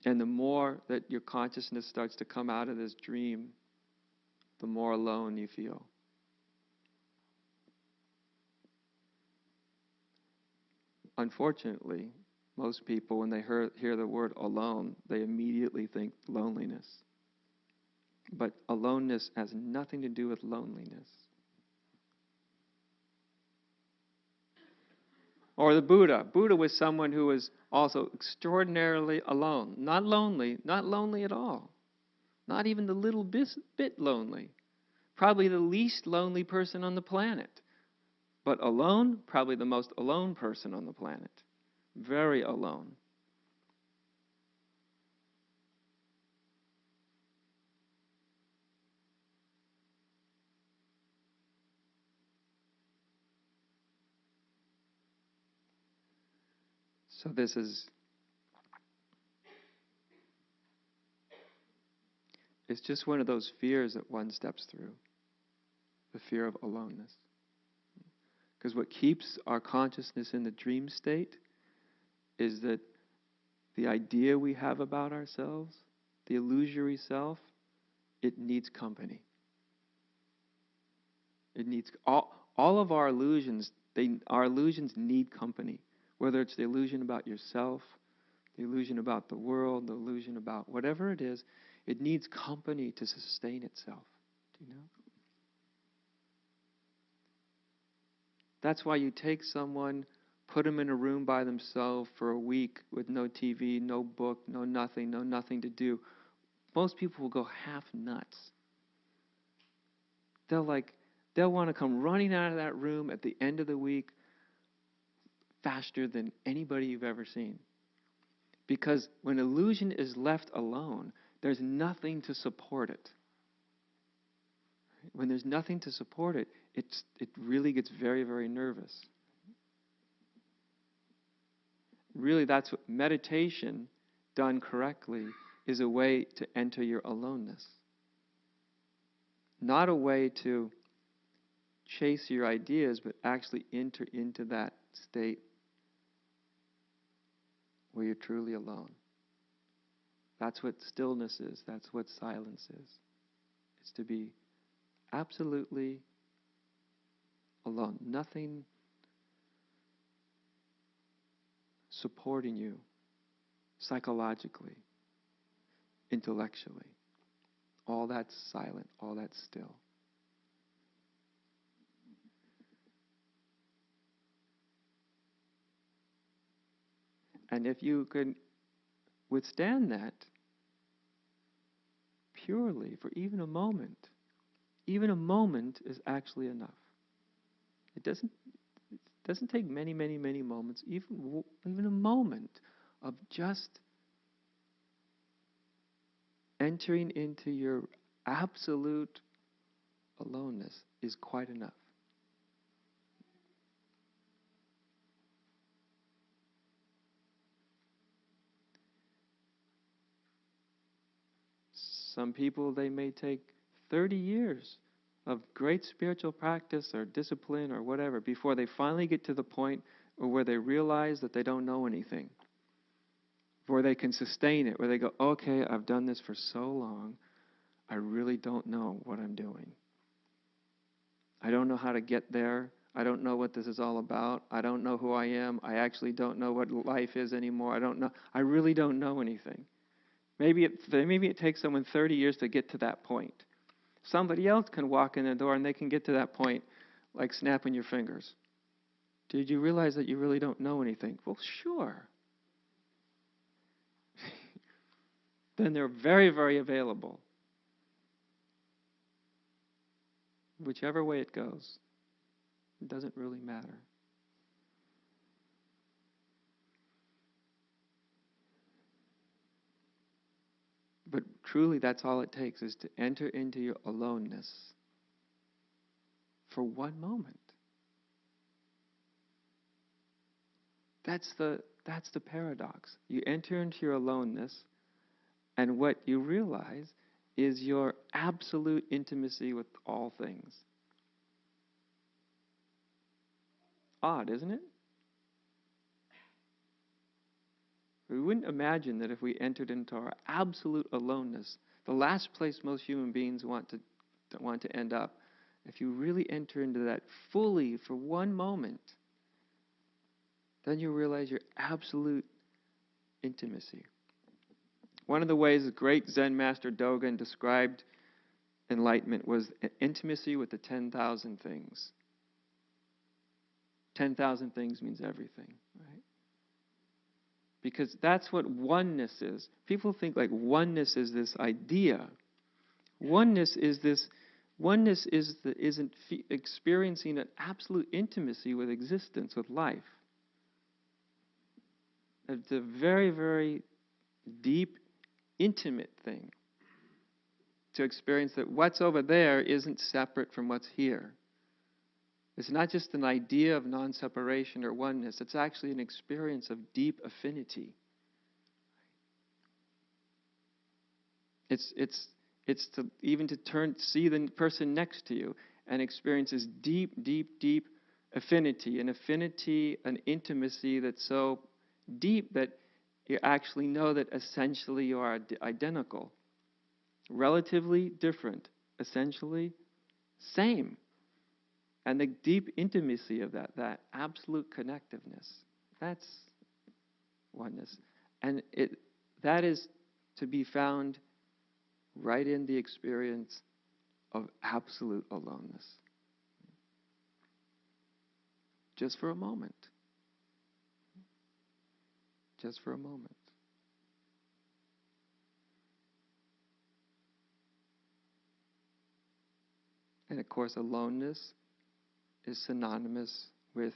And the more that your consciousness starts to come out of this dream, the more alone you feel. Unfortunately, most people, when they hear the word alone, they immediately think loneliness. But aloneness has nothing to do with loneliness. Or the Buddha. Buddha was someone who was also extraordinarily alone. Not lonely at all. Not even the little bit lonely. Probably the least lonely person on the planet. But alone, probably the most alone person on the planet. Very alone. So this is, it's just one of those fears that one steps through. The fear of aloneness. Because what keeps our consciousness in the dream state is that the idea we have about ourselves, the illusory self, it needs company. It needs all of our illusions. Our illusions need company. Whether it's the illusion about yourself, the illusion about the world, the illusion about whatever it is, it needs company to sustain itself. Do you know? That's why you take someone, put them in a room by themselves for a week with no TV, no book, no nothing to do. Most people will go half nuts. They'll want to come running out of that room at the end of the week faster than anybody you've ever seen. Because when illusion is left alone, there's nothing to support it. When there's nothing to support it, it really gets very, very nervous. Really, that's what meditation, done correctly, is a way to enter your aloneness. Not a way to chase your ideas, but actually enter into that state where you're truly alone. That's what stillness is. That's what silence is. It's to be absolutely alone. Nothing supporting you psychologically, intellectually. All that's silent, all that's still. And if you can withstand that purely for even a moment is actually enough. It doesn't take many moments, even a moment of just entering into your absolute aloneness is quite enough. Some people, they may take 30 years of great spiritual practice or discipline or whatever before they finally get to the point where they realize that they don't know anything. Where they can sustain it, where they go, okay, I've done this for so long, I really don't know what I'm doing. I don't know how to get there. I don't know what this is all about. I don't know who I am. I actually don't know what life is anymore. I really don't know anything. Maybe it takes someone 30 years to get to that point. Somebody else can walk in the door and they can get to that point like snapping your fingers. Did you realize that you really don't know anything? Well, sure. Then they're very, very available. Whichever way it goes, it doesn't really matter. But truly, that's all it takes, is to enter into your aloneness for one moment. That's the paradox. You enter into your aloneness, and what you realize is your absolute intimacy with all things. Odd, isn't it? We wouldn't imagine that if we entered into our absolute aloneness, the last place most human beings want to end up, if you really enter into that fully for one moment, then you realize your absolute intimacy. One of the ways the great Zen master Dogen described enlightenment was intimacy with the 10,000 things. 10,000 things means everything, right? Because that's what oneness is. People think like oneness is this idea. Oneness isn't experiencing an absolute intimacy with existence, with life. It's a very, very deep, intimate thing to experience that what's over there isn't separate from what's here. It's not just an idea of non-separation or oneness. It's actually an experience of deep affinity. It's to even to see the person next to you and experience this deep, deep, deep affinity. An intimacy that's so deep that you actually know that essentially you are identical. Relatively different. Essentially same. And the deep intimacy of that absolute connectiveness, that's oneness. And that is to be found right in the experience of absolute aloneness. Just for a moment. Just for a moment. And of course, aloneness is synonymous with,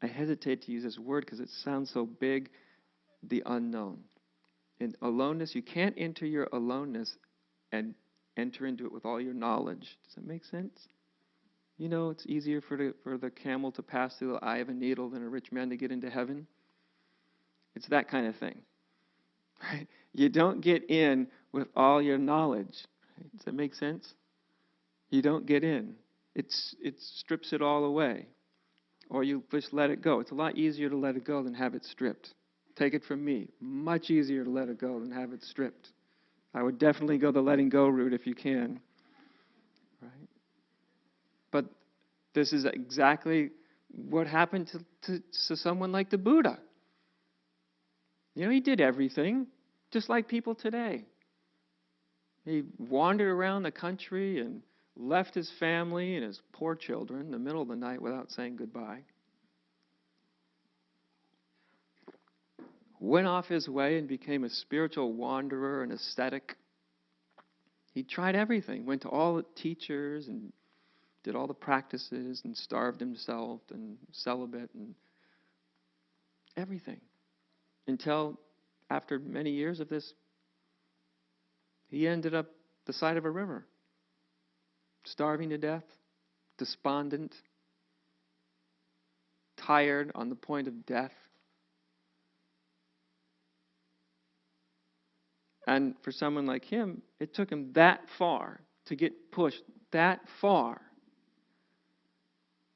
I hesitate to use this word because it sounds so big, the unknown. In aloneness, you can't enter your aloneness and enter into it with all your knowledge. Does that make sense? You know, it's easier for the camel to pass through the eye of a needle than a rich man to get into heaven. It's that kind of thing. Right? You don't get in with all your knowledge. Right? Does that make sense? You don't get in. It strips it all away. Or you just let it go. It's a lot easier to let it go than have it stripped. Take it from me. Much easier to let it go than have it stripped. I would definitely go the letting go route if you can. Right? But this is exactly what happened to someone like the Buddha. You know, he did everything, just like people today. He wandered around the country and left his family and his poor children in the middle of the night without saying goodbye. Went off his way and became a spiritual wanderer, an ascetic. He tried everything, went to all the teachers and did all the practices and starved himself and celibate and everything. Until after many years of this, he ended up the side of a river, starving to death, despondent, tired, on the point of death. And for someone like him, it took him that far to get pushed that far,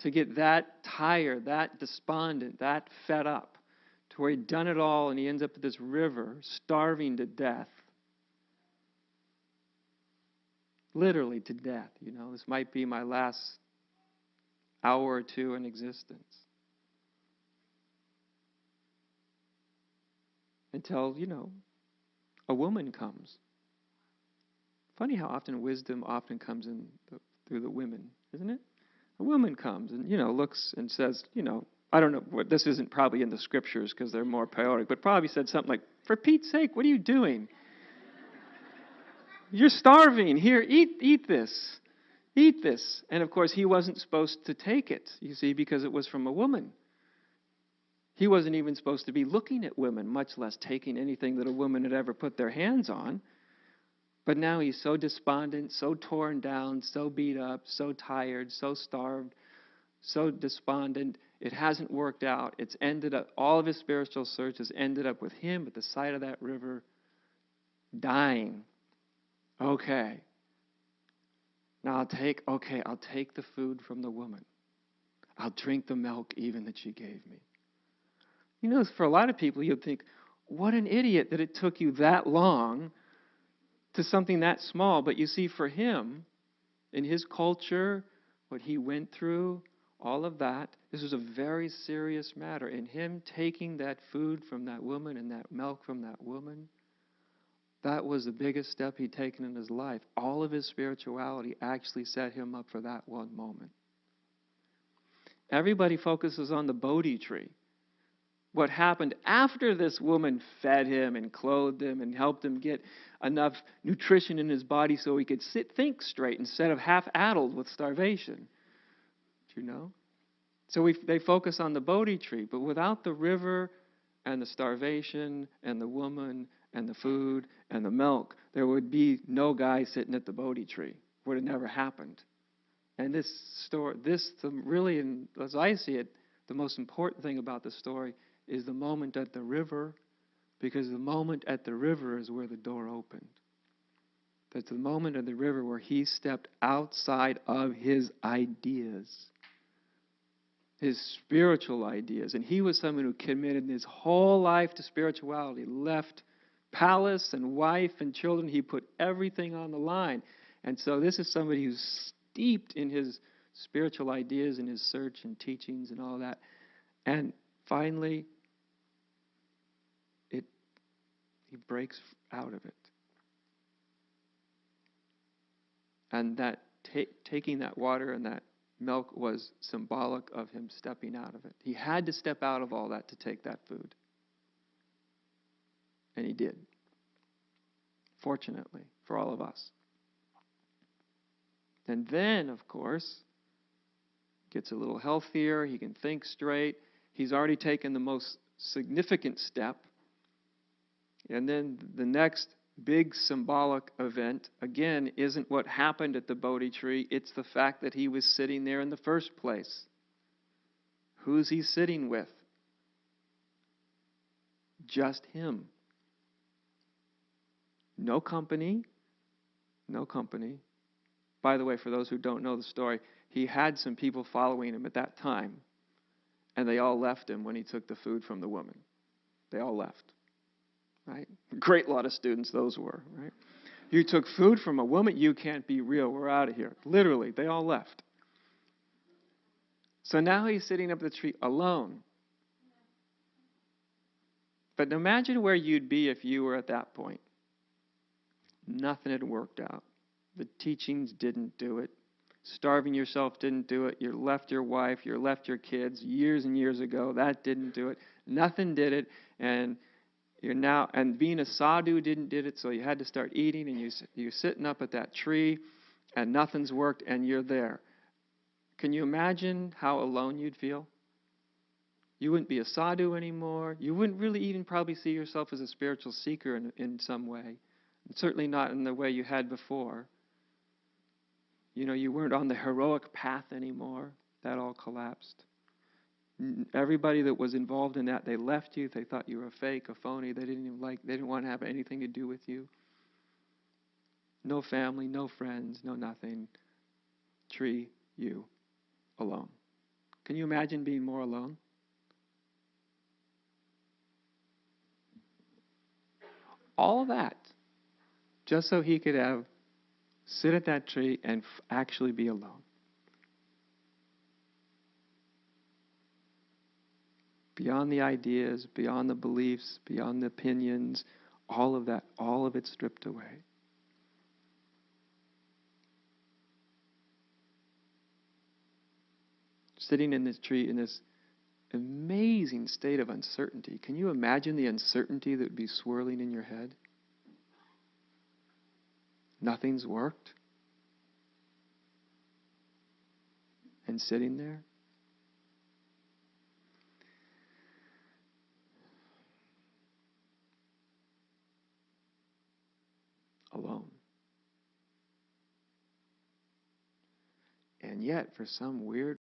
to get that tired, that despondent, that fed up, to where he'd done it all and he ends up at this river, starving to death. Literally to death, you know. This might be my last hour or two in existence. Until, you know, a woman comes. Funny how often wisdom often comes in through the women, isn't it? A woman comes and, you know, looks and says, you know, I don't know, this isn't probably in the scriptures because they're more poetic, but probably said something like, for Pete's sake, what are you doing? You're starving. Here, eat this. Eat this. And of course, he wasn't supposed to take it, you see, because it was from a woman. He wasn't even supposed to be looking at women, much less taking anything that a woman had ever put their hands on. But now he's so despondent, so torn down, so beat up, so tired, so starved, so despondent. It hasn't worked out. It's ended up, all of his spiritual search has ended up with him at the side of that river, dying. Okay. Now I'll take the food from the woman. I'll drink the milk even that she gave me. You know, for a lot of people, you'd think, what an idiot that it took you that long to something that small. But you see, for him, in his culture, what he went through, all of that, this was a very serious matter. In him taking that food from that woman and that milk from that woman, that was the biggest step he'd taken in his life. All of his spirituality actually set him up for that one moment. Everybody focuses on the Bodhi tree. What happened after this woman fed him and clothed him and helped him get enough nutrition in his body so he could think straight instead of half-addled with starvation. Do you know? So they focus on the Bodhi tree, but without the river and the starvation and the woman and the food and the milk, there would be no guy sitting at the Bodhi tree. It would have never happened. And this story, really, as I see it, the most important thing about the story is the moment at the river, because the moment at the river is where the door opened. That's the moment at the river where he stepped outside of his ideas, his spiritual ideas. And he was someone who committed his whole life to spirituality, left palace and wife and children. He put everything on the line. And so this is somebody who's steeped in his spiritual ideas and his search and teachings and all that. And finally, he breaks out of it. And that taking that water and that milk was symbolic of him stepping out of it. He had to step out of all that to take that food. And he did. Fortunately, for all of us. And then, of course, gets a little healthier. He can think straight. He's already taken the most significant step. And then the next big symbolic event, again, isn't what happened at the Bodhi tree. It's the fact that he was sitting there in the first place. Who's he sitting with? Just him. No company. No company. By the way, for those who don't know the story, he had some people following him at that time. And they all left him when he took the food from the woman. They all left. Right? Great lot of students those were, right? You took food from a woman, you can't be real, we're out of here. Literally, they all left. So now he's sitting up the tree alone. But imagine where you'd be if you were at that point. Nothing had worked out. The teachings didn't do it. Starving yourself didn't do it. You left your wife, you left your kids years and years ago. That didn't do it. Nothing did it. And being a sadhu did it, so you had to start eating, and you're sitting up at that tree, and nothing's worked, and you're there. Can you imagine how alone you'd feel? You wouldn't be a sadhu anymore. You wouldn't really even probably see yourself as a spiritual seeker in some way. Certainly not in the way you had before. You weren't on the heroic path anymore. That all collapsed. Everybody that was involved in that, they left you. They thought you were a fake, a phony. They didn't want to have anything to do with you. No family, no friends, no nothing. Tree, you, alone. Can you imagine being more alone? All of that, just so he could sit at that tree and actually be alone. Beyond the ideas, beyond the beliefs, beyond the opinions, all of that, all of it stripped away. Sitting in this tree in this amazing state of uncertainty. Can you imagine the uncertainty that would be swirling in your head? Nothing's worked. And sitting there. Alone. And yet, for some weird